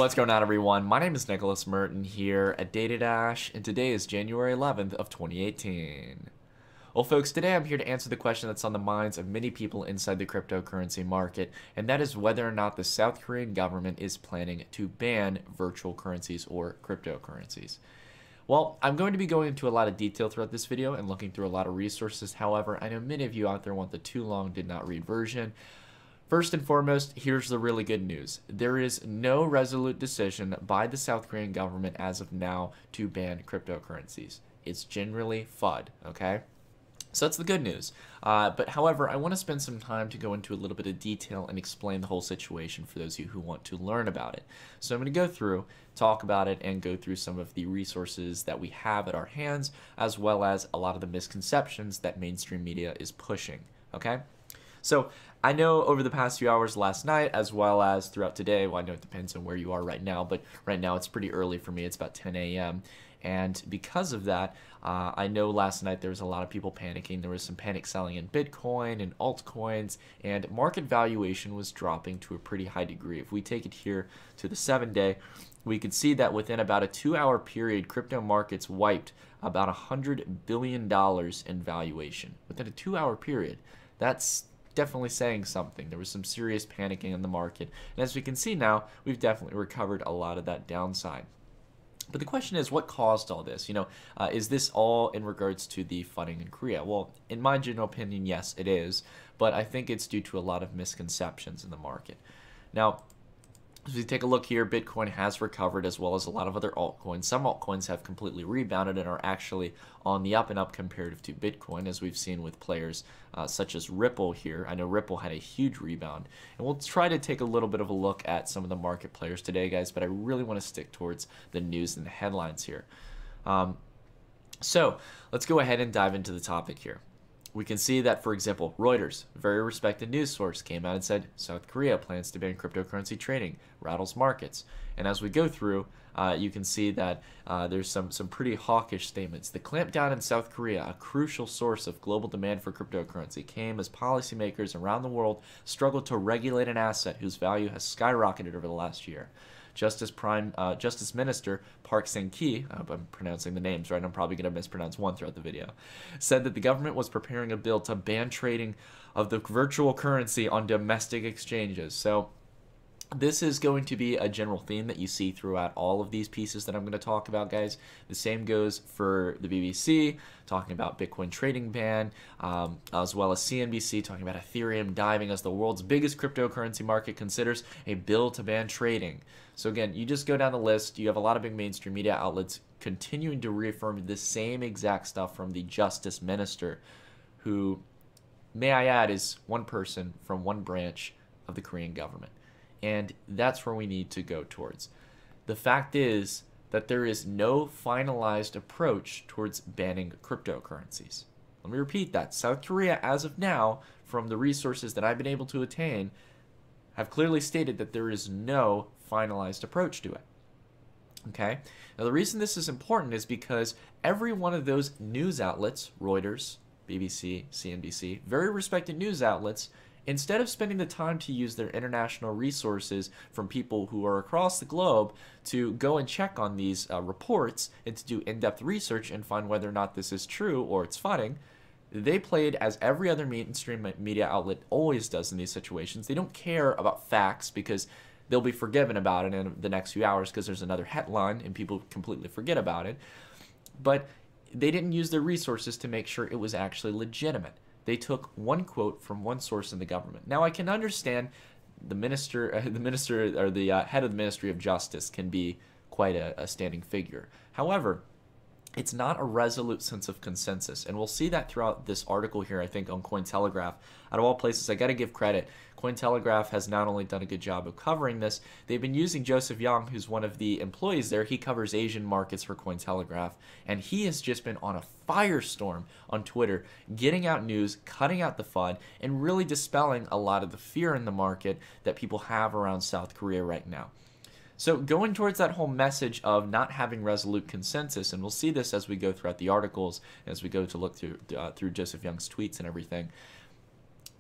What's going on, everyone? My name is Nicholas Merton here at DataDash, and today is January 11th of 2018. Well, folks, today I'm here to answer the question that's on the minds of many people inside the cryptocurrency market, and that is whether or not the South Korean government is planning to ban virtual currencies or cryptocurrencies. Well, I'm going to be going into a lot of detail throughout this video and looking through a lot of resources. However, I know many of you out there want the too long did not read version. First and foremost, here's the really good news. There is no resolute decision by the South Korean government as of now to ban cryptocurrencies. It's generally FUD, okay? So that's the good news. But however, I want to spend some time to go into a little bit of detail and explain the whole situation for those of you who want to learn about it. So I'm going to go through, talk about it, and go through some of the resources that we have at our hands, as well as a lot of the misconceptions that mainstream media is pushing, okay? So I know over the past few hours last night, as well as throughout today, well, I know it depends on where you are right now, but right now it's pretty early for me. It's about 10 a.m. And because of that, I know last night there was a lot of people panicking. There was some panic selling in Bitcoin and altcoins, and market valuation was dropping to a pretty high degree. If we take it here to the 7-day, we could see that within about a 2-hour period, crypto markets wiped about $100 billion in valuation. Within a 2-hour period, that's definitely saying something. There was some serious panicking in the market, and as we can see now, we've definitely recovered a lot of that downside. But the question is, what caused all this? Is this all in regards to the flooding in Korea? Well, in my general opinion, yes, it is, but I think it's due to a lot of misconceptions in the market. Now, as we take a look here, Bitcoin has recovered as well as a lot of other altcoins. Some altcoins have completely rebounded and are actually on the up and up comparative to Bitcoin, as we've seen with players such as Ripple here. I know Ripple had a huge rebound. And we'll try to take a little bit of a look at some of the market players today, guys, but I really want to stick towards the news and the headlines here. So let's go ahead and dive into the topic here. We can see that, for example, Reuters, a very respected news source, came out and said South Korea plans to ban cryptocurrency trading, rattles markets. And as we go through, you can see that there's some pretty hawkish statements. The clampdown in South Korea, a crucial source of global demand for cryptocurrency, came as policymakers around the world struggled to regulate an asset whose value has skyrocketed over the last year. Justice Minister Park Sang-ki, I hope I'm pronouncing the names right, I'm probably going to mispronounce one throughout the video, said that the government was preparing a bill to ban trading of the virtual currency on domestic exchanges. So this is going to be a general theme that you see throughout all of these pieces that I'm going to talk about, guys. The same goes for the BBC, talking about Bitcoin trading ban, as well as CNBC, talking about Ethereum diving as the world's biggest cryptocurrency market considers a bill to ban trading. So again, you just go down the list. You have a lot of big mainstream media outlets continuing to reaffirm the same exact stuff from the Justice Minister, who, may I add, is one person from one branch of the Korean government. And that's where we need to go towards. The fact is that there is no finalized approach towards banning cryptocurrencies. Let me repeat that. South Korea, as of now, from the resources that I've been able to attain, have clearly stated that there is no finalized approach to it. Okay? Now, the reason this is important is because every one of those news outlets, Reuters, BBC, CNBC, very respected news outlets, instead of spending the time to use their international resources from people who are across the globe to go and check on these reports and to do in-depth research and find whether or not this is true or it's funning, they played as every other mainstream media outlet always does in these situations. They don't care about facts because they'll be forgiven about it in the next few hours because there's another headline and people completely forget about it. But they didn't use their resources to make sure it was actually legitimate. They took one quote from one source in the government. Now, I can understand the head of the Ministry of Justice can be quite a standing figure. However, it's not a resolute sense of consensus, and we'll see that throughout this article here, I think, on Cointelegraph. Out of all places, I got to give credit. Cointelegraph has not only done a good job of covering this, they've been using Joseph Young, who's one of the employees there. He covers Asian markets for Cointelegraph, and he has just been on a firestorm on Twitter, getting out news, cutting out the FUD, and really dispelling a lot of the fear in the market that people have around South Korea right now. So going towards that whole message of not having resolute consensus, and we'll see this as we go throughout the articles, as we go to look through Joseph Young's tweets and everything,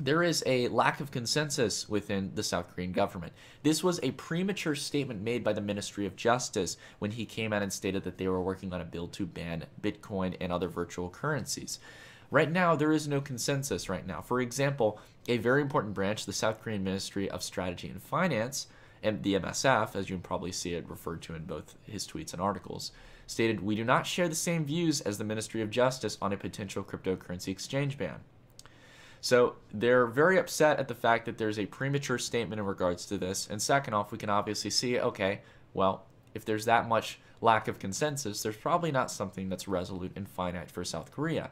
there is a lack of consensus within the South Korean government. This was a premature statement made by the Ministry of Justice when he came out and stated that they were working on a bill to ban Bitcoin and other virtual currencies. Right now, there is no consensus right now. For example, a very important branch, the South Korean Ministry of Strategy and Finance, and the MSF, as you can probably see it referred to in both his tweets and articles, stated, "We do not share the same views as the Ministry of Justice on a potential cryptocurrency exchange ban." So they're very upset at the fact that there's a premature statement in regards to this. And second off, we can obviously see, okay, well, if there's that much lack of consensus, there's probably not something that's resolute and finite for South Korea.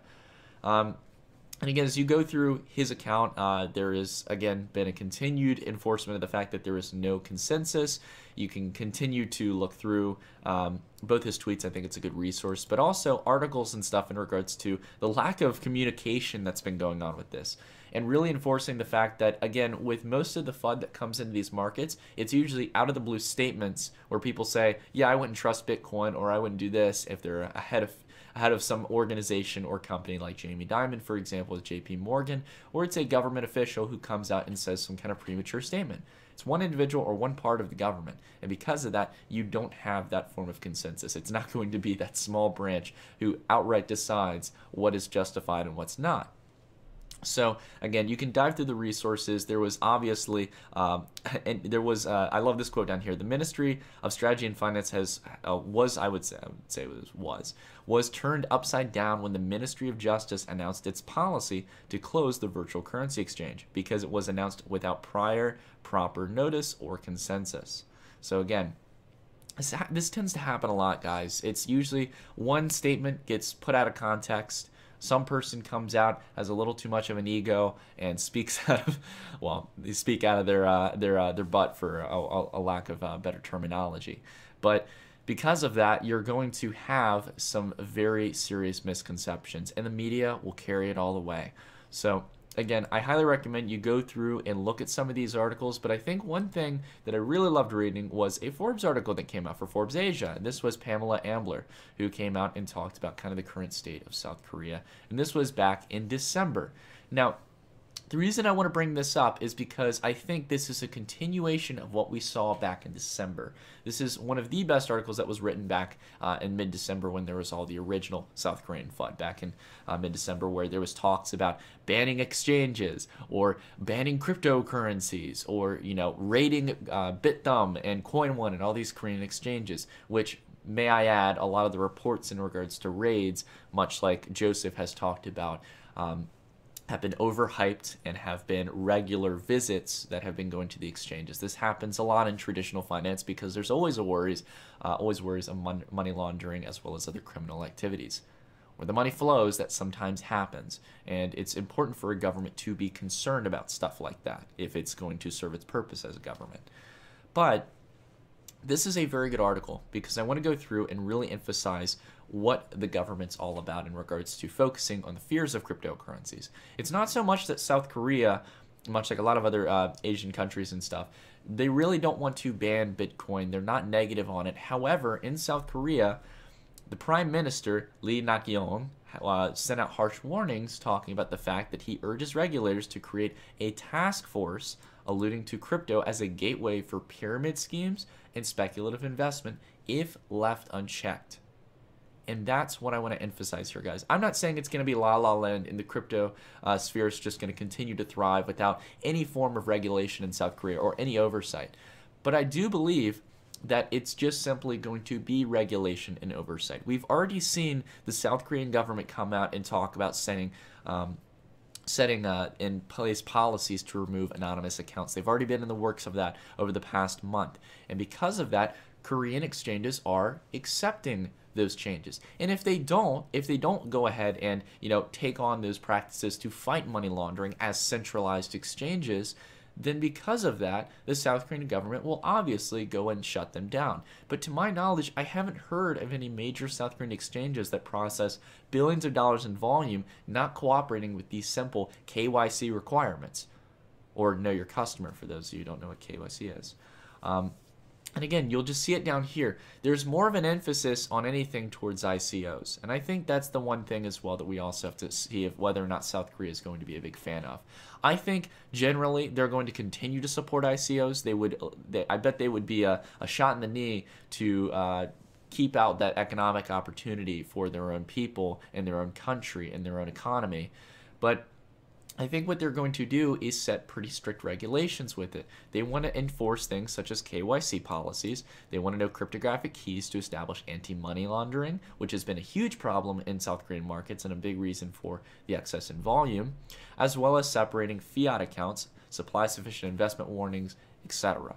And again, as you go through his account, there is, again, been a continued enforcement of the fact that there is no consensus. You can continue to look through both his tweets. I think it's a good resource, but also articles and stuff in regards to the lack of communication that's been going on with this. And really enforcing the fact that, again, with most of the FUD that comes into these markets, it's usually out of the blue statements where people say, yeah, I wouldn't trust Bitcoin, or I wouldn't do this if they're ahead of some organization or company like Jamie Dimon, for example, with JP Morgan, or it's a government official who comes out and says some kind of premature statement. It's one individual or one part of the government, and because of that, you don't have that form of consensus. It's not going to be that small branch who outright decides what is justified and what's not. So again, you can dive through the resources. There was obviously, and there was, I love this quote down here. The Ministry of Strategy and Finance was turned upside down when the Ministry of Justice announced its policy to close the virtual currency exchange because it was announced without prior proper notice or consensus. So again, this tends to happen a lot, guys. It's usually one statement gets put out of context. Some person comes out, has a little too much of an ego, and speaks out of, well, they speak out of their butt for a lack of better terminology. But because of that, you're going to have some very serious misconceptions, and the media will carry it all the way. So again, I highly recommend you go through and look at some of these articles, but I think one thing that I really loved reading was a Forbes article that came out for Forbes Asia. And this was Pamela Ambler, who came out and talked about kind of the current state of South Korea. And this was back in December. Now, the reason I want to bring this up is because I think this is a continuation of what we saw back in December. This is one of the best articles that was written back in mid-December when there was all the original South Korean FUD back in mid-December, where there was talks about banning exchanges or banning cryptocurrencies or, you know, raiding BitThumb and CoinOne and all these Korean exchanges, which, may I add, a lot of the reports in regards to raids, much like Joseph has talked about, have been overhyped and have been regular visits that have been going to the exchanges. This happens a lot in traditional finance because there's always worries of money laundering as well as other criminal activities. Where the money flows, that sometimes happens, and it's important for a government to be concerned about stuff like that if it's going to serve its purpose as a government. But this is a very good article because I want to go through and really emphasize what the government's all about in regards to focusing on the fears of cryptocurrencies. It's not so much that South Korea, much like a lot of other Asian countries and stuff, they really don't want to ban Bitcoin. They're not negative on it. However, in South Korea, the Prime Minister, Lee Nak-yeon, sent out harsh warnings talking about the fact that he urges regulators to create a task force alluding to crypto as a gateway for pyramid schemes and speculative investment if left unchecked. And that's what I want to emphasize here, guys. I'm not saying it's going to be la land and the crypto sphere is just going to continue to thrive without any form of regulation in South Korea or any oversight. But I do believe that it's just simply going to be regulation and oversight. We've already seen the South Korean government come out and talk about setting in place policies to remove anonymous accounts. They've already been in the works of that over the past month. And because of that, Korean exchanges are accepting those changes. And if they don't go ahead and, you know, take on those practices to fight money laundering as centralized exchanges, then because of that, the South Korean government will obviously go and shut them down. But to my knowledge, I haven't heard of any major South Korean exchanges that process billions of dollars in volume not cooperating with these simple KYC requirements, or know your customer, for those of you who don't know what KYC is. And again, you'll just see it down here. There's more of an emphasis on anything towards ICOs. And I think that's the one thing as well that we also have to see if whether or not South Korea is going to be a big fan of. I think generally they're going to continue to support ICOs. I bet they would be a shot in the knee to keep out that economic opportunity for their own people and their own country and their own economy. But I think what they're going to do is set pretty strict regulations with it. They want to enforce things such as KYC policies. They want to know cryptographic keys to establish anti-money laundering, which has been a huge problem in South Korean markets and a big reason for the excess in volume, as well as separating fiat accounts, supply sufficient investment warnings, etc.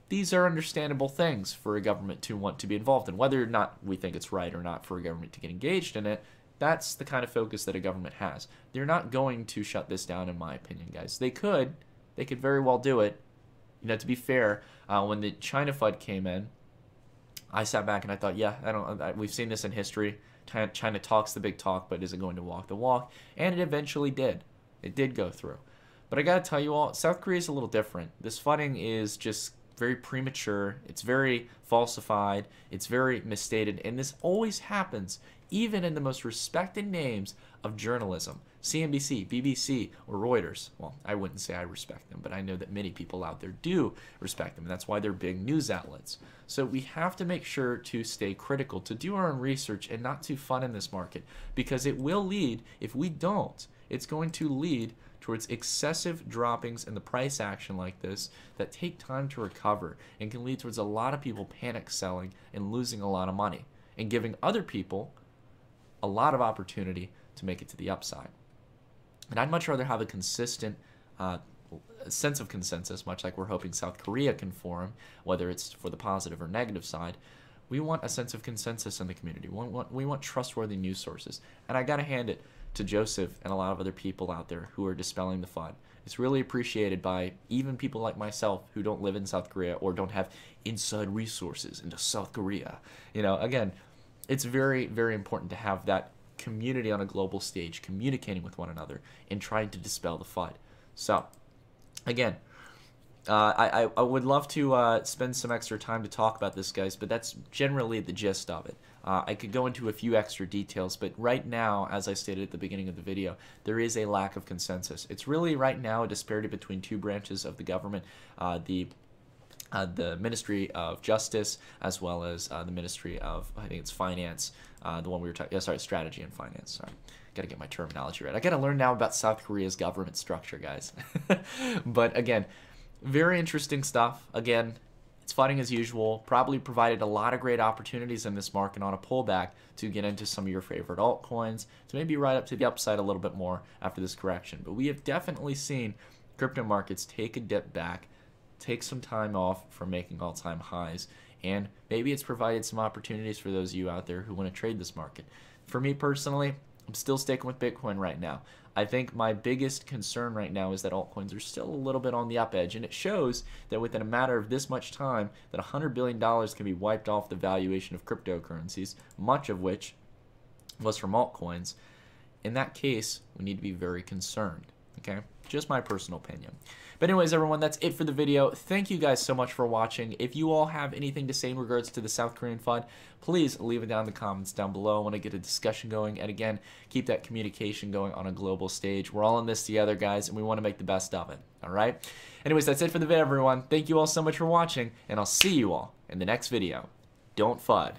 These are understandable things for a government to want to be involved in. Whether or not we think it's right or not for a government to get engaged in it, that's the kind of focus that a government has. They're not going to shut this down, in my opinion, guys. They could very well do it. You know, to be fair, when the China FUD came in, I sat back and I thought, yeah, we've seen this in history. China talks the big talk, but is it going to walk the walk? And it eventually did. It did go through. But I gotta tell you all, South Korea is a little different. This funding is just very premature. It's very falsified. It's very misstated, and this always happens even in the most respected names of journalism, CNBC, BBC, or Reuters. Well, I wouldn't say I respect them, but I know that many people out there do respect them, and that's why they're big news outlets. So we have to make sure to stay critical, to do our own research, and not to fund in this market, because it will lead, if we don't, it's going to lead towards excessive droppings in the price action like this that take time to recover and can lead towards a lot of people panic selling and losing a lot of money and giving other people a lot of opportunity to make it to the upside. And I'd much rather have a consistent sense of consensus, much like we're hoping South Korea can form, whether it's for the positive or negative side. We want a sense of consensus in the community. We want trustworthy news sources. And I gotta hand it to Joseph and a lot of other people out there who are dispelling the FUD. It's really appreciated by even people like myself who don't live in South Korea or don't have inside resources into South Korea. You know, again, it's very, very important to have that community on a global stage communicating with one another and trying to dispel the FUD. So, again, I would love to spend some extra time to talk about this, guys, but that's generally the gist of it. I could go into a few extra details, but right now, as I stated at the beginning of the video, there is a lack of consensus. It's really right now a disparity between two branches of the government, the Ministry of Justice, as well as the Ministry of, I think it's Finance, the one we were talking, Strategy and Finance, sorry. Gotta get my terminology right. I gotta learn now about South Korea's government structure, guys. But again, very interesting stuff. Again, it's fighting as usual. Probably provided a lot of great opportunities in this market on a pullback to get into some of your favorite altcoins, to maybe ride up to the upside a little bit more after this correction. But we have definitely seen crypto markets take a dip back, take some time off from making all-time highs, and maybe it's provided some opportunities for those of you out there who want to trade this market. For me personally, I'm still sticking with Bitcoin right now. I think my biggest concern right now is that altcoins are still a little bit on the up edge, and it shows that within a matter of this much time that $100 billion can be wiped off the valuation of cryptocurrencies, much of which was from altcoins. In that case, we need to be very concerned, okay? Just my personal opinion. But anyways, everyone, that's it for the video. Thank you guys so much for watching. If you all have anything to say in regards to the South Korean FUD, please leave it down in the comments down below. I want to get a discussion going. And again, keep that communication going on a global stage. We're all in this together, guys, and we want to make the best of it. All right? Anyways, that's it for the video, everyone. Thank you all so much for watching, and I'll see you all in the next video. Don't FUD.